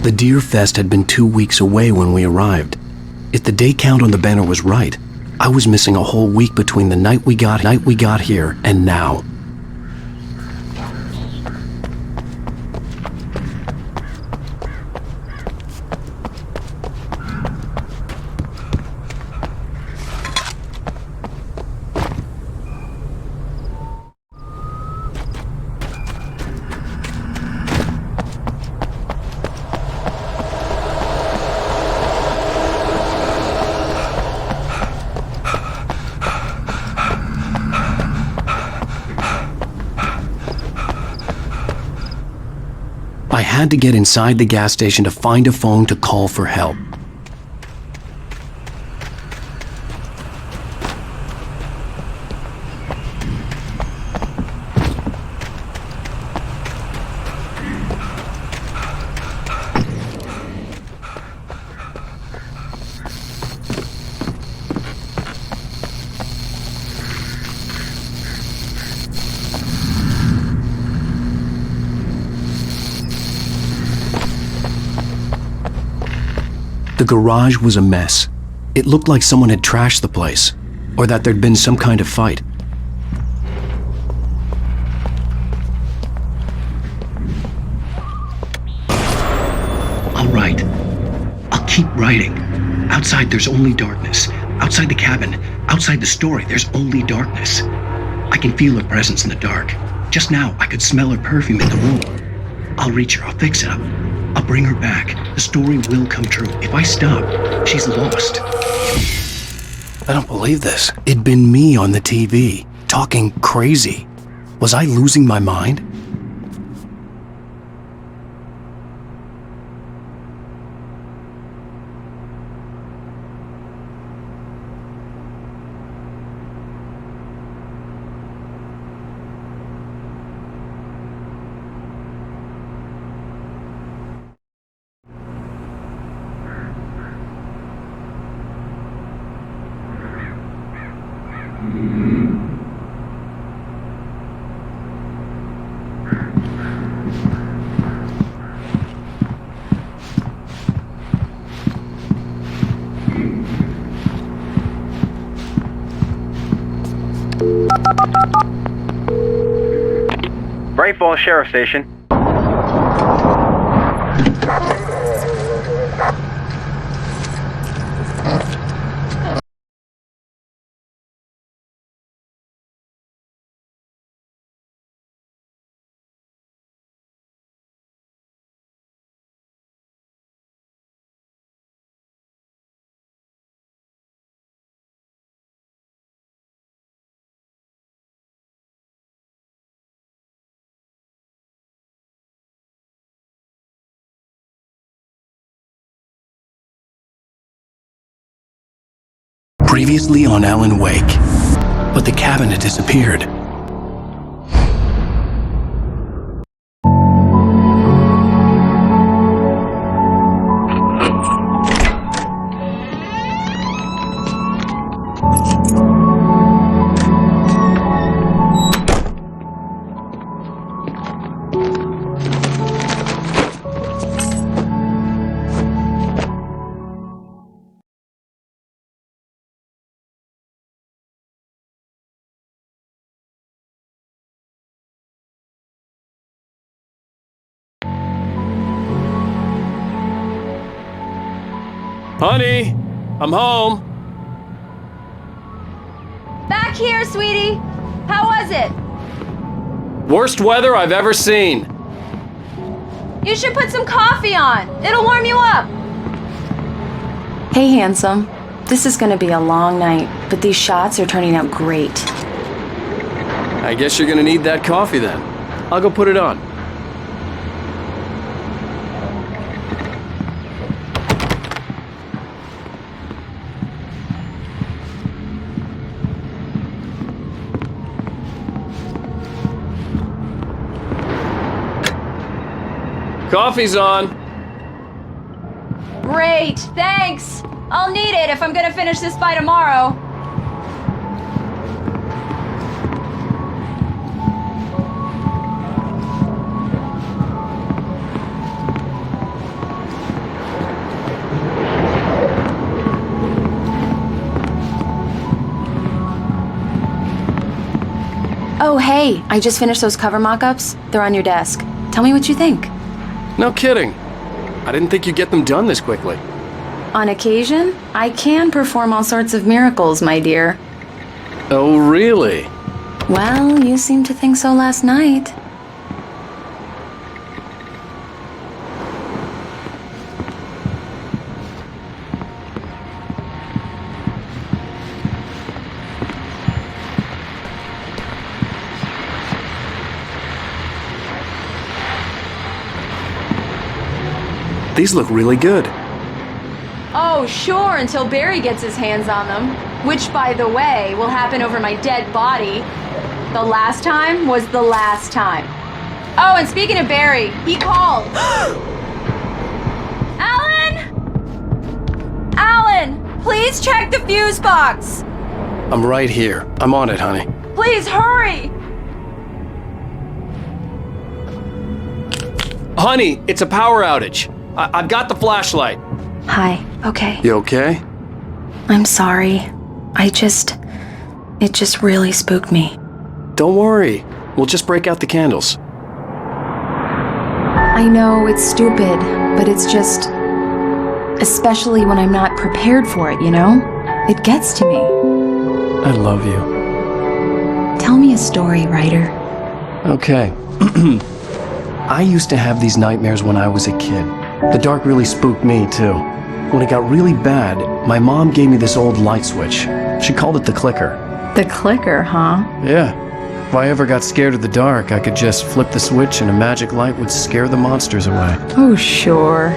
The Deer Fest had been 2 weeks away when we arrived. If the day count on the banner was right, I was missing a whole week between the night we got here and now. I had to get inside the gas station to find a phone to call for help. The garage was a mess. It looked like someone had trashed the place, or that there'd been some kind of fight. I'll write. I'll keep writing. Outside there's only darkness. Outside the cabin, outside the story, there's only darkness. I can feel her presence in the dark. Just now, I could smell her perfume in the room. I'll reach her, I'll fix it up. I'll bring her back. The story will come true. If I stop, she's lost. I don't believe this. It'd been me on the TV, talking crazy. Was I losing my mind? Bright Falls Sheriff Station. Previously on Alan Wake, but the cabin had disappeared. Honey, I'm home. Back here, sweetie. How was it? Worst weather I've ever seen. You should put some coffee on. It'll warm you up. Hey, handsome. This is gonna be a long night, but these shots are turning out great. I guess you're gonna need that coffee then. I'll go put it on. Coffee's on. Great, thanks. I'll need it if I'm gonna finish this by tomorrow. Hey, I just finished those cover mock-ups. They're on your desk. Tell me what you think. No kidding. I didn't think you'd get them done this quickly. On occasion, I can perform all sorts of miracles, my dear. Oh, really? Well, you seemed to think so last night. These look really good. Oh, sure, until Barry gets his hands on them. Which, by the way, will happen over my dead body. The last time was the last time. Oh, and speaking of Barry, he called. Alan! Alan, please check the fuse box. I'm right here. I'm on it, honey. Please hurry. Honey, it's a power outage. I've got the flashlight. Hi, okay. You okay? I'm sorry. It just really spooked me. Don't worry. We'll just break out the candles. I know it's stupid, but it's just... Especially when I'm not prepared for it, you know? It gets to me. I love you. Tell me a story, writer. Okay. I used to have these nightmares when I was a kid. The dark really spooked me, too. When it got really bad, my mom gave me this old light switch. She called it the clicker. The clicker, huh? Yeah. If I ever got scared of the dark, I could just flip the switch and a magic light would scare the monsters away. Oh, sure.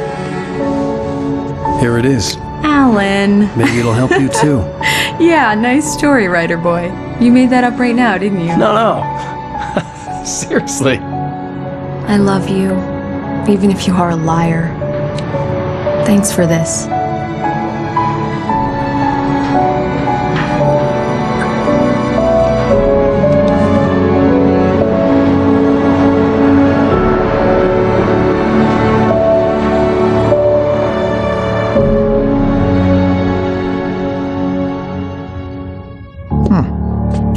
Here it is. Alan. Maybe it'll help you, too. Yeah, nice story, writer boy. You made that up right now, didn't you? No. Seriously. I love you, even if you are a liar. Thanks for this.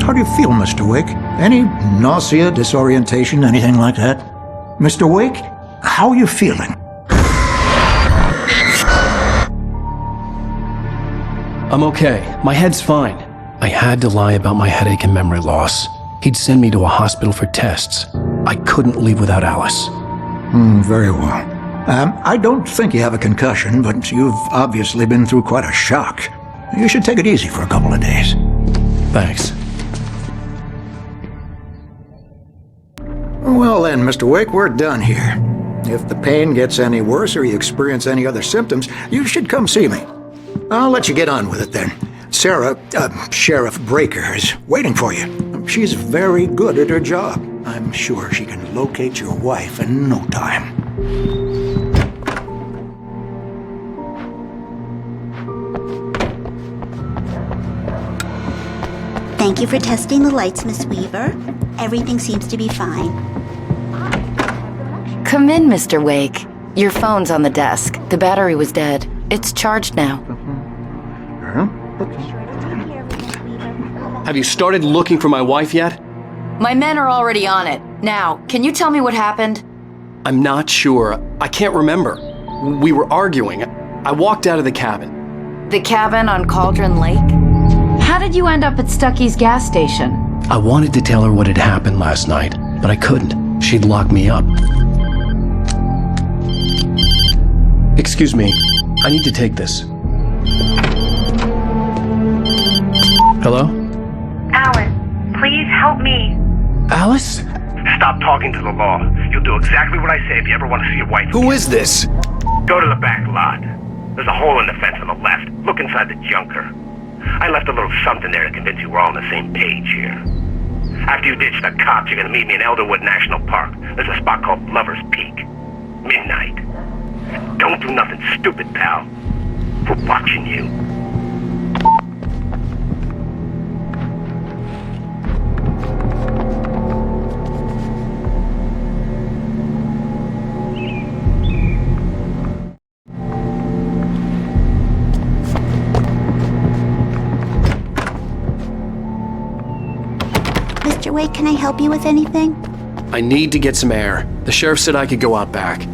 How do you feel, Mr. Wake? Any nausea, disorientation, anything like that? Mr. Wake, how are you feeling? I'm okay. My head's fine. I had to lie about my headache and memory loss. He'd send me to a hospital for tests. I couldn't leave without Alice. Very well. I don't think you have a concussion, but you've obviously been through quite a shock. You should take it easy for a couple of days. Thanks. Well then, Mr. Wake, we're done here. If the pain gets any worse or you experience any other symptoms, you should come see me. I'll let you get on with it then. Sarah, Sheriff Breaker, is waiting for you. She's very good at her job. I'm sure she can locate your wife in no time. Thank you for testing the lights, Miss Weaver. Everything seems to be fine. Come in, Mr. Wake. Your phone's on the desk. The battery was dead. It's charged now. Have you started looking for my wife yet? My men are already on it. Now, can you tell me what happened? I'm not sure. I can't remember. We were arguing. I walked out of the cabin. The cabin on Cauldron Lake? How did you end up at Stucky's gas station? I wanted to tell her what had happened last night, but I couldn't. She'd lock me up. Excuse me. I need to take this. Hello? Alan, please help me. Alice? Stop talking to the law. You'll do exactly what I say if you ever want to see your wife. Who is this? Go to the back lot. There's a hole in the fence on the left. Look inside the junker. I left a little something there to convince you we're all on the same page here. After you ditch the cops, you're gonna meet me in Elderwood National Park. There's a spot called Lover's Peak. Midnight. Don't do nothing stupid, pal. We're watching you. Mr. Wake, can I help you with anything? I need to get some air. The sheriff said I could go out back.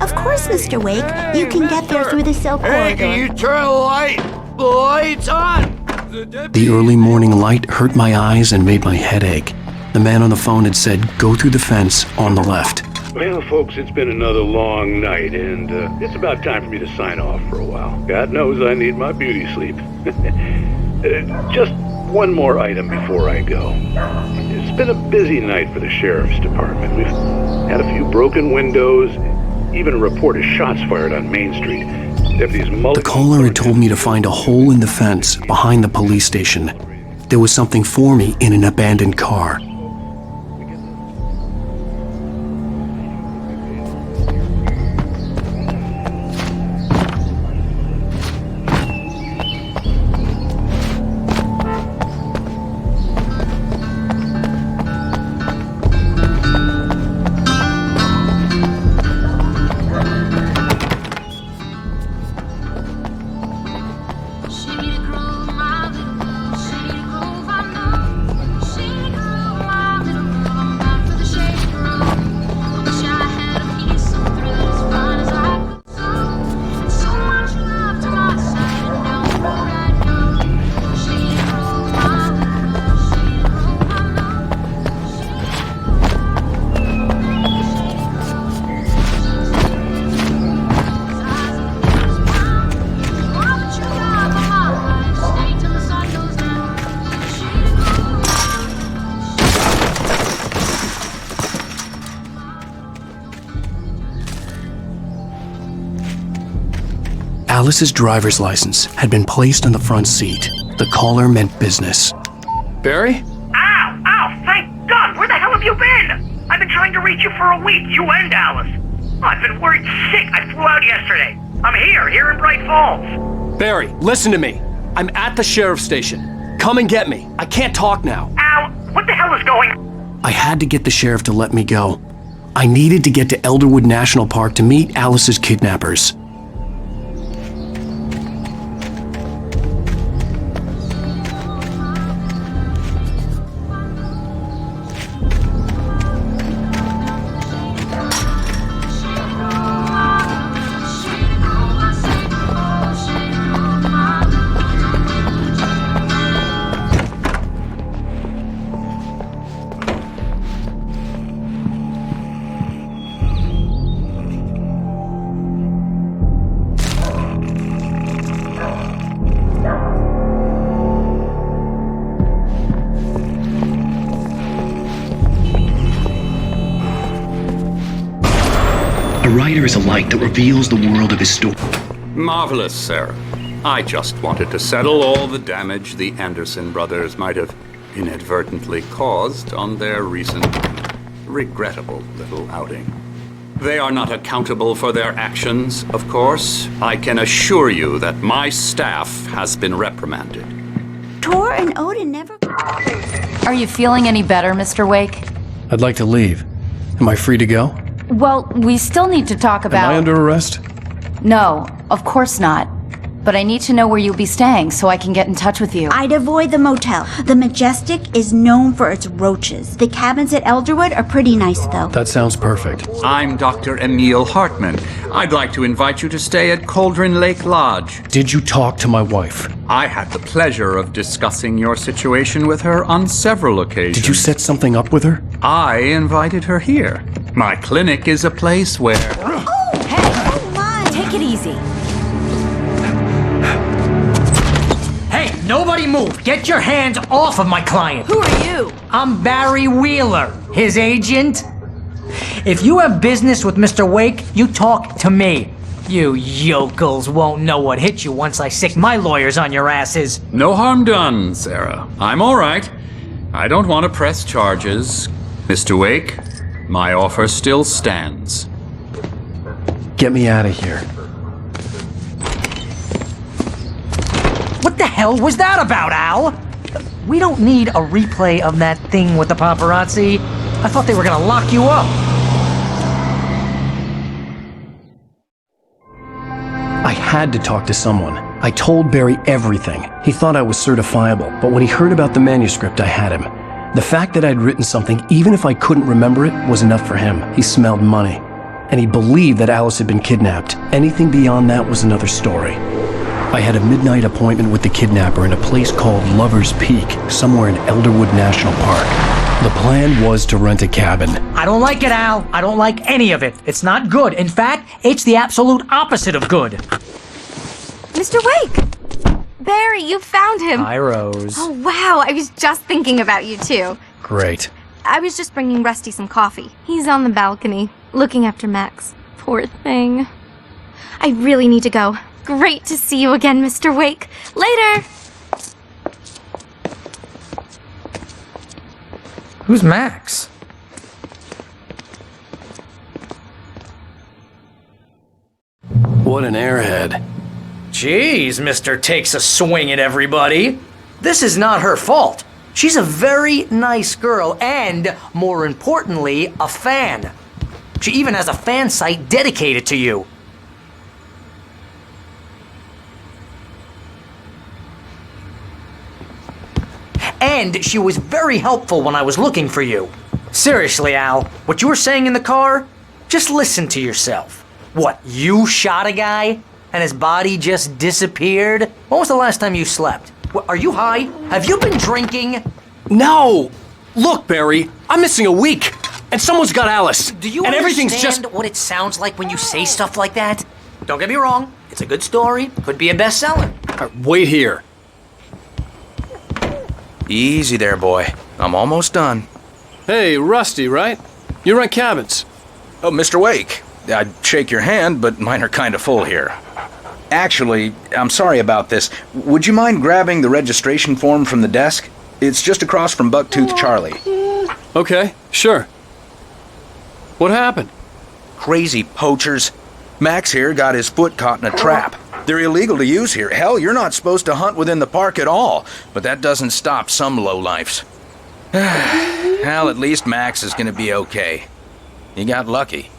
Of course, Mr. Wake. You can get there through the cell corridor. Can you turn the lights on? The early morning light hurt my eyes and made my head ache. The man on the phone had said, go through the fence on the left. Well, folks, it's been another long night, and it's about time for me to sign off for a while. God knows I need my beauty sleep. Just one more item before I go. It's been a busy night for the sheriff's department. We've had a few broken windows, even a report of shots fired on Main Street. The caller had told me to find a hole in the fence behind the police station. There was something for me in an abandoned car. Alice's driver's license had been placed on the front seat. The caller meant business. Barry? Ow! Ow! Thank God! Where the hell have you been? I've been trying to reach you for a week, you and Alice. Oh, I've been worried sick. I flew out yesterday. I'm here in Bright Falls. Barry, listen to me. I'm at the sheriff's station. Come and get me. I can't talk now. Ow! What the hell is going on? I had to get the sheriff to let me go. I needed to get to Elderwood National Park to meet Alice's kidnappers. A writer is a light that reveals the world of his story. Marvelous, Sarah. I just wanted to settle all the damage the Anderson brothers might have inadvertently caused on their recent, regrettable little outing. They are not accountable for their actions, of course. I can assure you that my staff has been reprimanded. Tor and Odin never... Are you feeling any better, Mr. Wake? I'd like to leave. Am I free to go? Well, we still need to talk about... Am I under arrest? No, of course not. But I need to know where you'll be staying so I can get in touch with you. I'd avoid the motel. The Majestic is known for its roaches. The cabins at Elderwood are pretty nice, though. That sounds perfect. I'm Dr. Emil Hartman. I'd like to invite you to stay at Cauldron Lake Lodge. Did you talk to my wife? I had the pleasure of discussing your situation with her on several occasions. Did you set something up with her? I invited her here. My clinic is a place where... Oh, hey! Oh, my! Take it easy. Hey, nobody move! Get your hands off of my client! Who are you? I'm Barry Wheeler, his agent. If you have business with Mr. Wake, you talk to me. You yokels won't know what hit you once I sick my lawyers on your asses. No harm done, Sarah. I'm all right. I don't want to press charges. Mr. Wake, my offer still stands. Get me out of here. What the hell was that about, Al? We don't need a replay of that thing with the paparazzi. I thought they were gonna lock you up. I had to talk to someone. I told Barry everything. He thought I was certifiable, but when he heard about the manuscript, I had him. The fact that I'd written something, even if I couldn't remember it, was enough for him. He smelled money. And he believed that Alice had been kidnapped. Anything beyond that was another story. I had a midnight appointment with the kidnapper in a place called Lover's Peak, somewhere in Elderwood National Park. The plan was to rent a cabin. I don't like it, Al. I don't like any of it. It's not good. In fact, it's the absolute opposite of good. Mr. Wake! Barry, you found him! Hi, Rose. Oh, wow. I was just thinking about you, too. Great. I was just bringing Rusty some coffee. He's on the balcony, looking after Max. Poor thing. I really need to go. Great to see you again, Mr. Wake. Later! Who's Max? What an airhead. Jeez, Mr. Takes a swing at everybody. This is not her fault. She's a very nice girl and, more importantly, a fan. She even has a fan site dedicated to you. And she was very helpful when I was looking for you. Seriously, Al, what you were saying in the car? Just listen to yourself. What, you shot a guy? And his body just disappeared? When was the last time you slept? What, are you high? Have you been drinking? No! Look, Barry, I'm missing a week, and someone's got Alice. Do you and understand everything's just what it sounds like when you say stuff like that? Don't get me wrong, it's a good story, could be a bestseller. Wait here. Easy there, boy. I'm almost done. Hey, Rusty, right? You rent cabins. Oh, Mr. Wake. I'd shake your hand, but mine are kind of full here. Actually, I'm sorry about this. Would you mind grabbing the registration form from the desk? It's just across from Bucktooth Charlie. Okay, sure. What happened? Crazy poachers. Max here got his foot caught in a trap. They're illegal to use here. Hell, you're not supposed to hunt within the park at all. But that doesn't stop some lowlifes. Hell, at least Max is gonna be okay. He got lucky.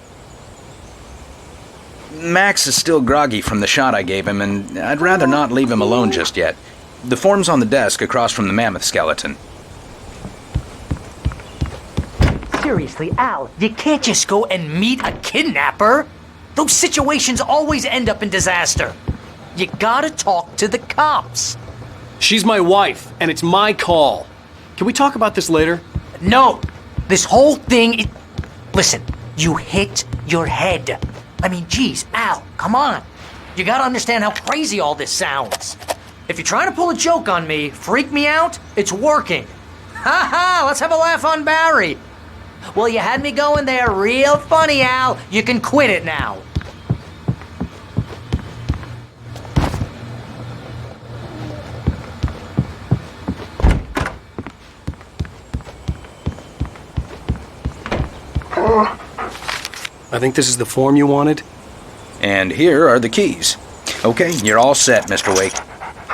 Max is still groggy from the shot I gave him, and I'd rather not leave him alone just yet. The form's on the desk across from the mammoth skeleton. Seriously, Al, you can't just go and meet a kidnapper. Those situations always end up in disaster. You gotta talk to the cops. She's my wife, and it's my call. Can we talk about this later? No, this whole thing is... Listen, you hit your head. I mean, geez, Al, come on. You gotta understand how crazy all this sounds. If you're trying to pull a joke on me, freak me out, it's working. Ha ha, let's have a laugh on Barry. Well, you had me going there real funny, Al. You can quit it now. I think this is the form you wanted. And here are the keys. Okay, you're all set, Mr. Wake.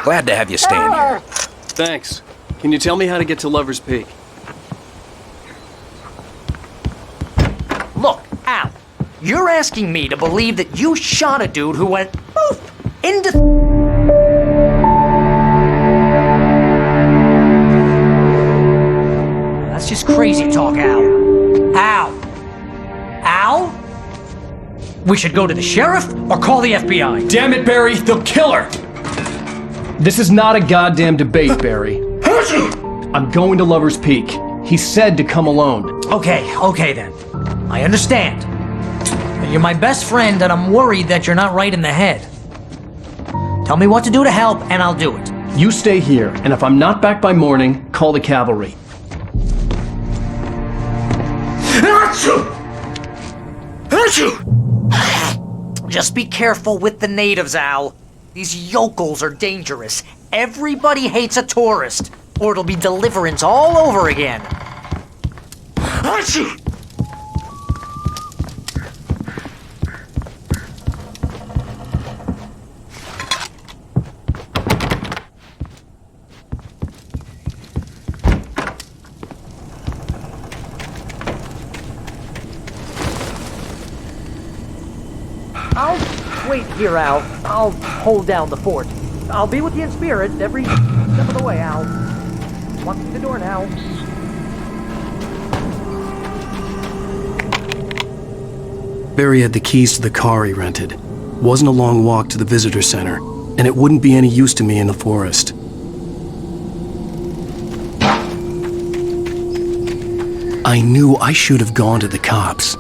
Glad to have you staying here. Thanks. Can you tell me how to get to Lover's Peak? Look, Al, you're asking me to believe that you shot a dude who went poof into... That's just crazy talk, Al. Al? Al? We should go to the sheriff or call the FBI. Damn it, Barry, they'll kill her! This is not a goddamn debate, Barry. I'm going to Lover's Peak. He said to come alone. Okay then. I understand. You're my best friend and I'm worried that you're not right in the head. Tell me what to do to help and I'll do it. You stay here, and if I'm not back by morning, call the cavalry. Just be careful with the natives, Al. These yokels are dangerous. Everybody hates a tourist, or it'll be Deliverance all over again. I'll wait here, Al. I'll hold down the fort. I'll be with you in spirit every step of the way, Al. Walk through the door now. Barry had the keys to the car he rented. Wasn't a long walk to the visitor center, and it wouldn't be any use to me in the forest. I knew I should have gone to the cops.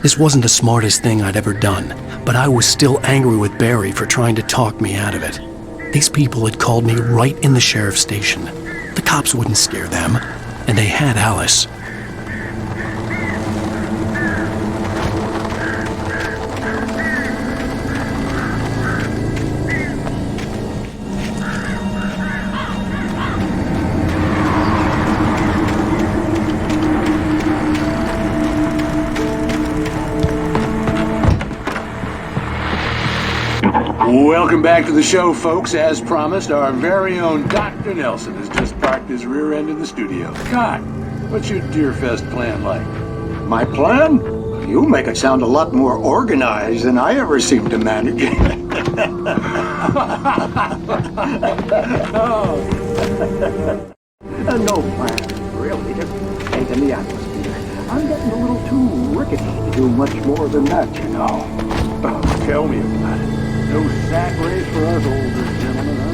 This wasn't the smartest thing I'd ever done, but I was still angry with Barry for trying to talk me out of it. These people had called me right in the sheriff's station. The cops wouldn't scare them, and they had Alice. Welcome back to the show, folks. As promised, our very own Dr. Nelson has just parked his rear end in the studio. Doc, what's your Deerfest plan like? My plan? You make it sound a lot more organized than I ever seem to manage. No plan, really. Just stayed in the atmosphere. I'm getting a little too rickety to do much more than that, you know. Oh, tell me about it. No sack race for us older gentlemen, huh?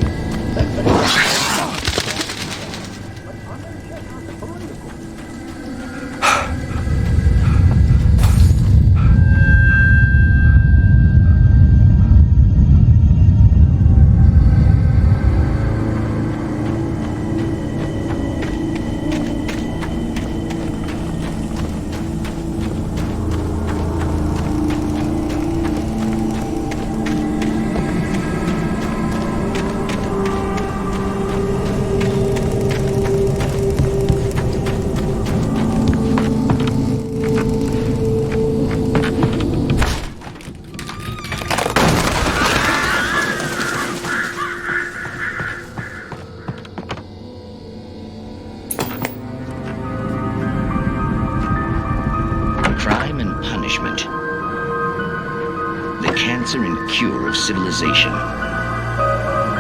Civilization.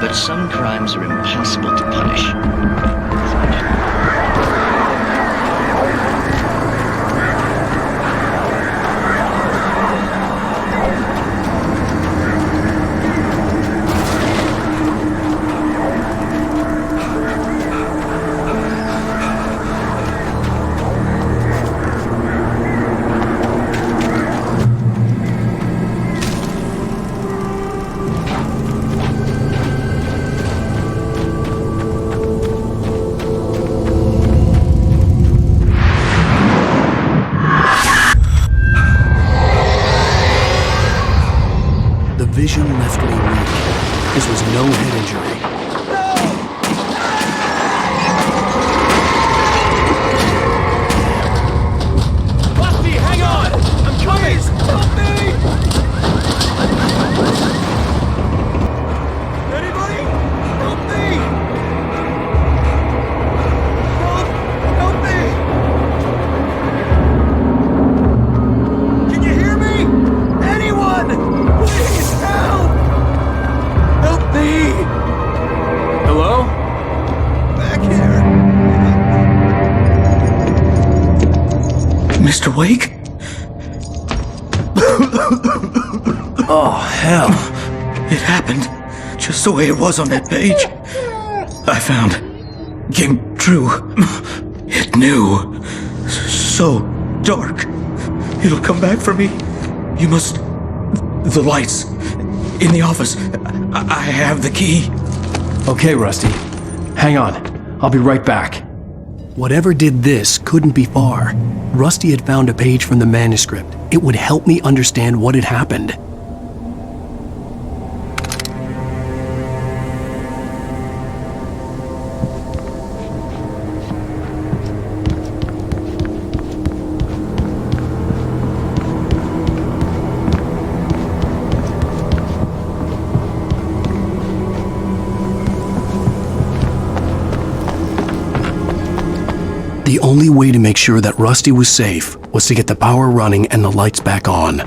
But some crimes are impossible to punish. Vision left me weak. This was no head injury. Busty, hang on! I'm coming! Help me! Anybody? Help me! Help me! Can you hear me? Anyone? Please! Help! Help me! Hello? Back here. Mr. Wake? Oh, hell. It happened just the way it was on that page. I found. Came true. It knew. So dark. It'll come back for me. You must... The lights. In the office. I have the key. Okay, Rusty. Hang on. I'll be right back. Whatever did this couldn't be far. Rusty had found a page from the manuscript. It would help me understand what had happened. The only way to make sure that Rusty was safe was to get the power running and the lights back on.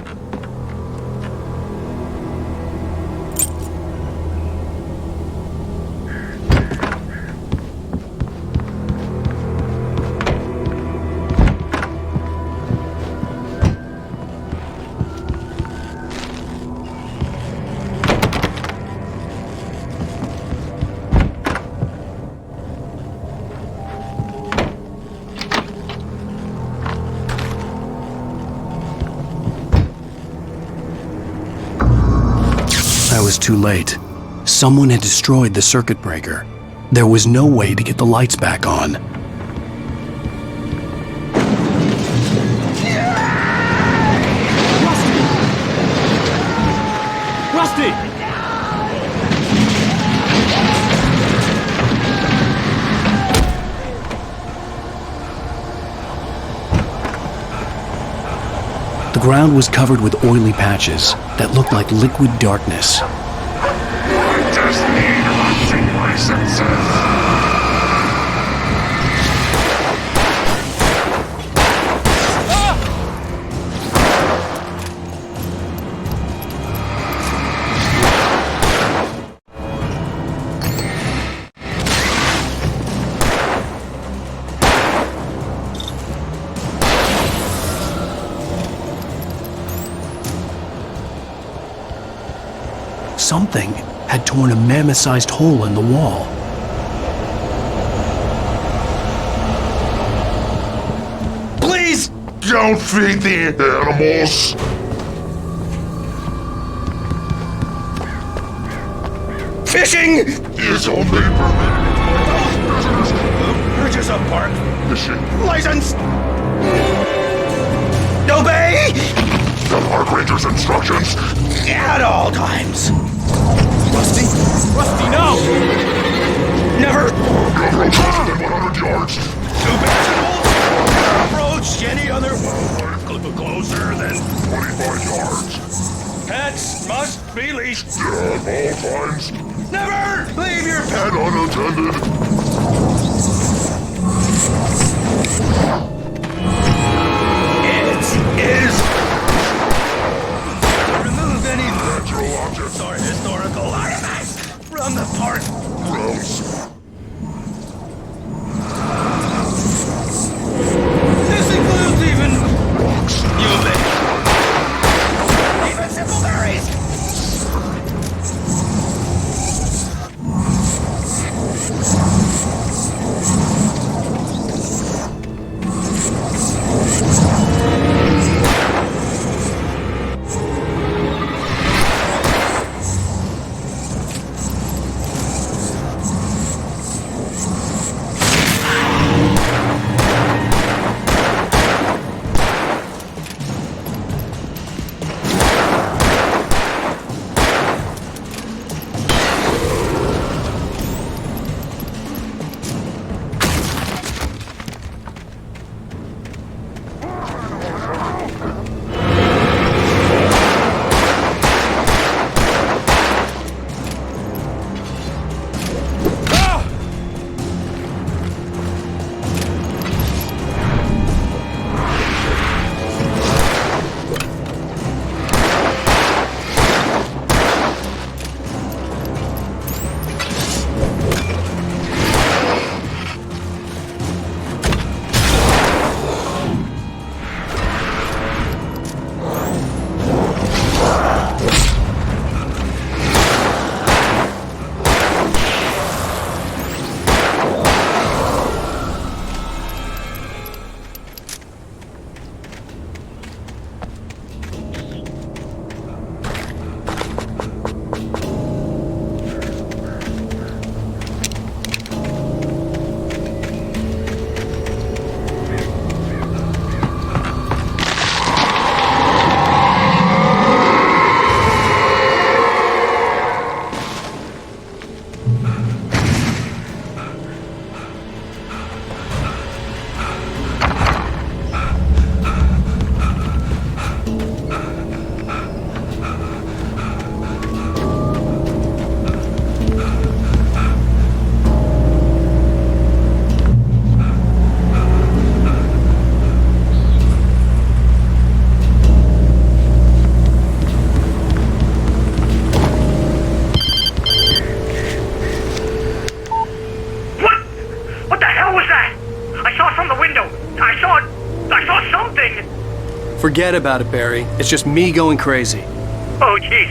was too late. Someone had destroyed the circuit breaker. There was no way to get the lights back on. Rusty! The ground was covered with oily patches that looked like liquid darkness. I just need hunting licenses. Something had torn a mammoth-sized hole in the wall. Please don't feed the animals. Fishing is only permitted for visitors. Purchase a park Fishing license. Obey the park ranger's instructions at all times. Rusty? Rusty, no! Never approach less than 100 yards. Two vegetables. Approach any other closer than 25 yards. Pets must be leashed. At all times. Never leave your Pet unattended. It is to remove any natural objects or historical artifacts from the park. Gross. This includes even rocks. Even simple berries. Forget about it, Barry. It's just me going crazy. Oh, jeez.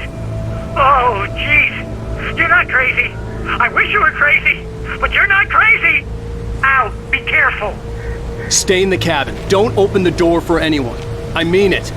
Oh, jeez. You're not crazy. I wish you were crazy, but you're not crazy. Ow, be careful. Stay in the cabin. Don't open the door for anyone. I mean it.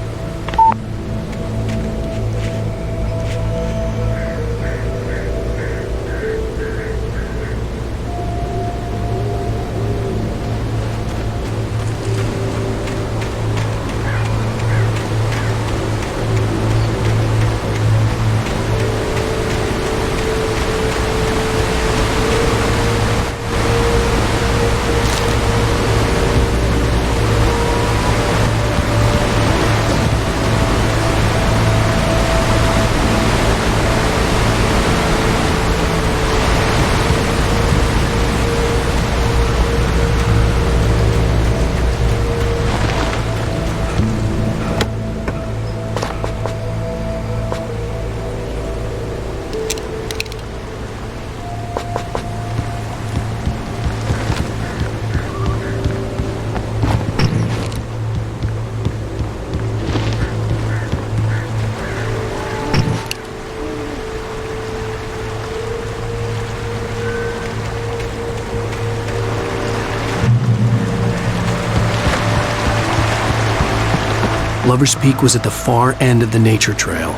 Lover's Peak was at the far end of the nature trail.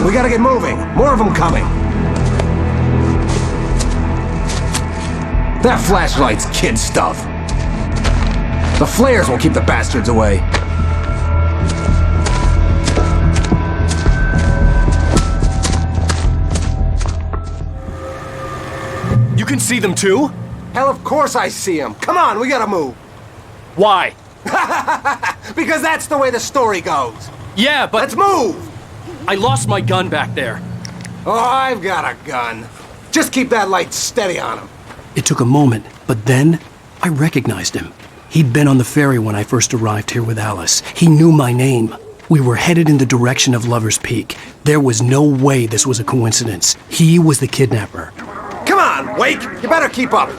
we gotta get moving. More of them coming. That flashlight's kid stuff. The flares will keep the bastards away. You can see them too? Hell, of course I see them. Come on, we gotta move. Why? Because that's the way the story goes. Yeah, but... Let's move! I lost my gun back there. Oh, I've got a gun. Just keep that light steady on him. It took a moment, but then I recognized him. He'd been on the ferry when I first arrived here with Alice. He knew my name. We were headed in the direction of Lover's Peak. There was no way this was a coincidence. He was the kidnapper. Come on, Wake! You better keep up.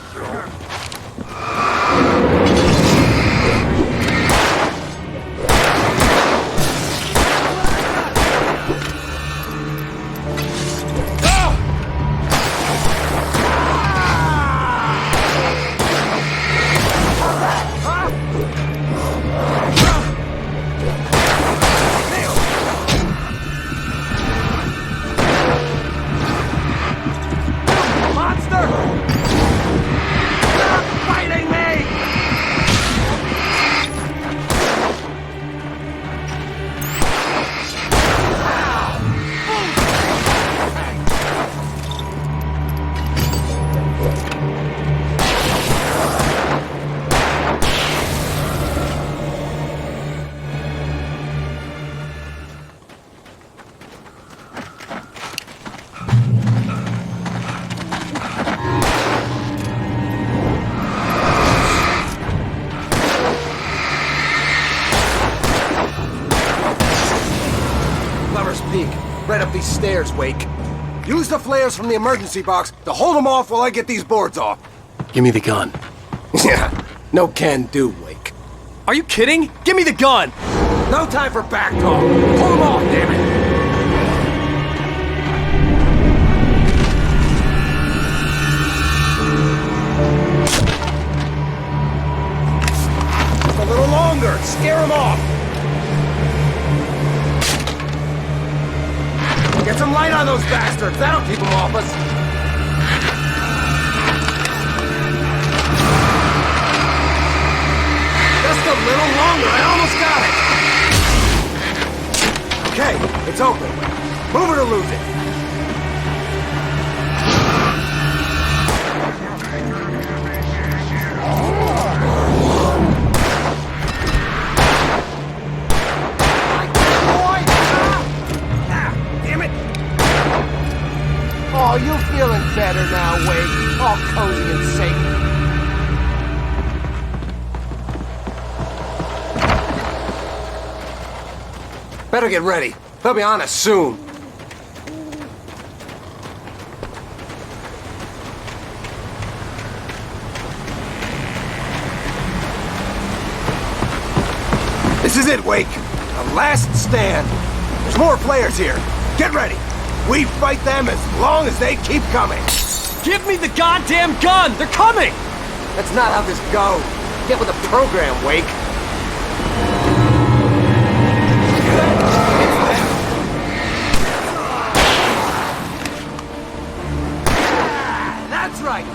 Right up these stairs, Wake. Use the flares from the emergency box to hold them off while I get these boards off. Give me the gun. Yeah, no can do, Wake. Are you kidding? Give me the gun! No time for back talk. Hold them off, damn it! Just a little longer. Scare them off. Get some light on those bastards. That'll keep them off us. Just a little longer. I almost got it. Okay, it's open. Move it or lose it. Oh, you feeling better now, Wade? All cozy and safe. Better get ready. They'll be on us soon. This is it, Wake. The last stand. There's more players here. Get ready. We fight them as long as they keep coming. Give me the goddamn gun! They're coming! That's not how this goes. Get with the program, Wake. That's right.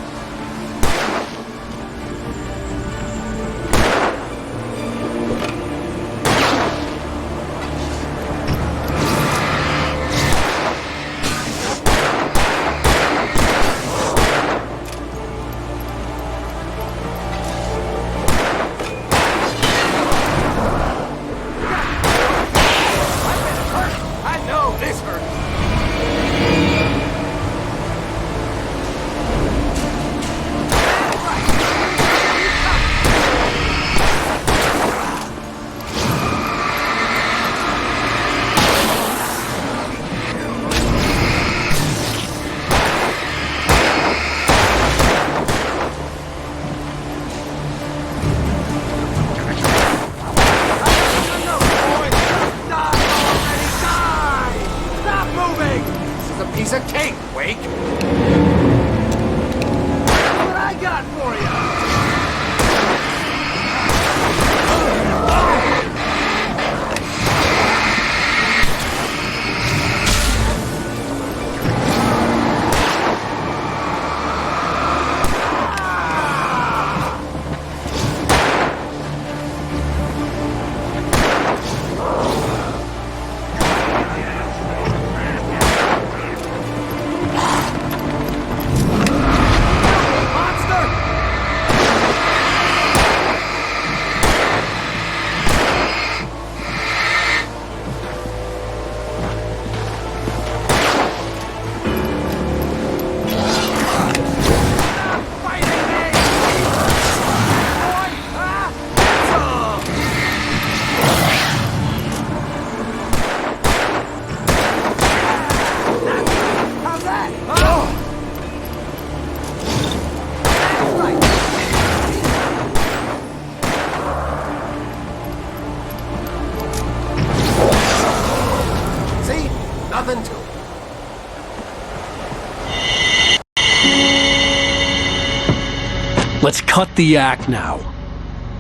cut the act now.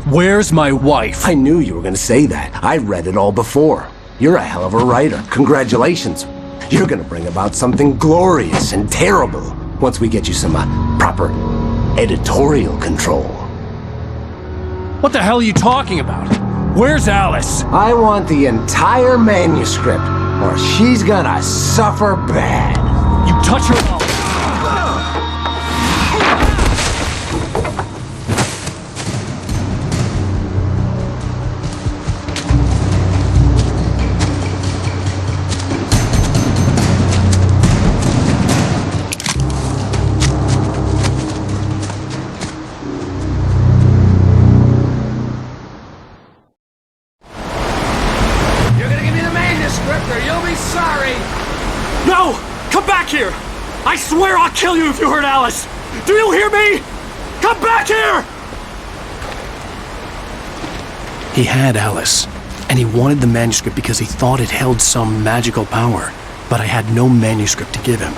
Where's my wife? I knew you were gonna say that. I read it all before. You're a hell of a writer. Congratulations. You're gonna bring about something glorious and terrible once we get you some proper editorial control. What the hell are you talking about? Where's Alice? I want the entire manuscript, or she's gonna suffer bad. You touch her... No! Come back here! I swear I'll kill you if you hurt Alice! Do you hear me? Come back here! He had Alice, and he wanted the manuscript because he thought it held some magical power. But I had no manuscript to give him.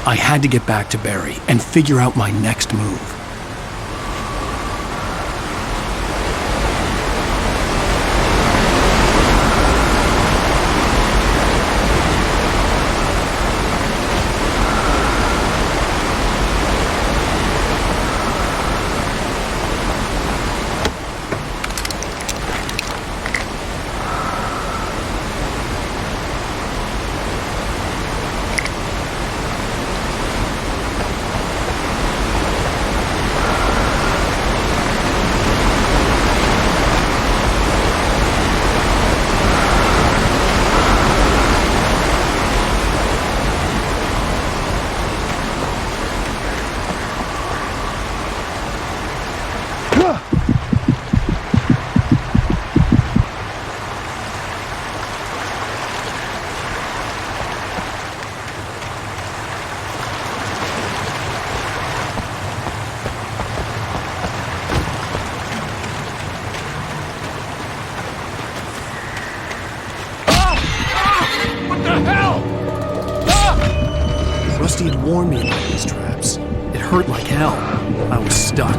I had to get back to Barry and figure out my next move. Rusty had warned me about these traps. It hurt like hell. I was stuck.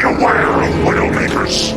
aware of Widowmakers.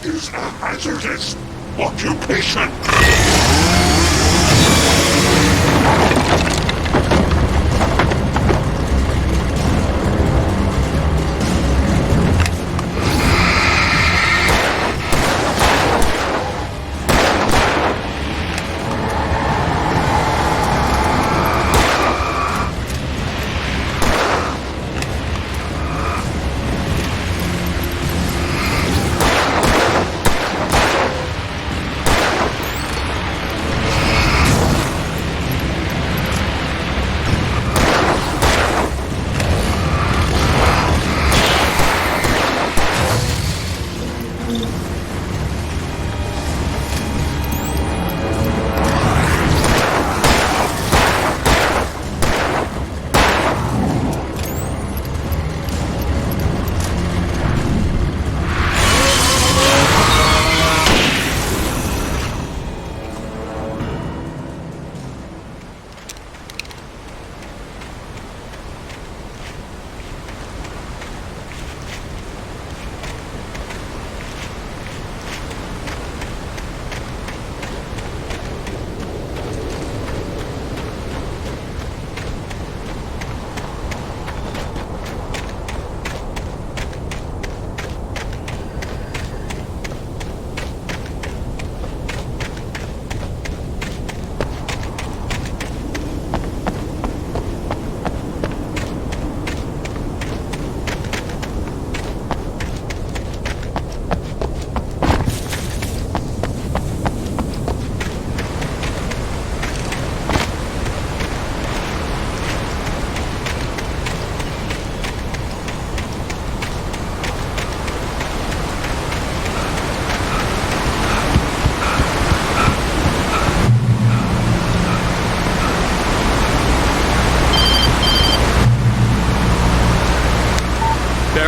Is a hazardous occupation.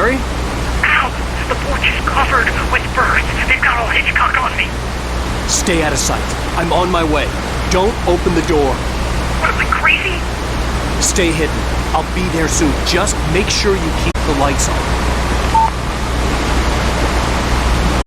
Larry? Ow! The porch is covered with birds. They've got old Hitchcock on me. Stay out of sight. I'm on my way. Don't open the door. What, am I crazy? Stay hidden. I'll be there soon. Just make sure you keep the lights on.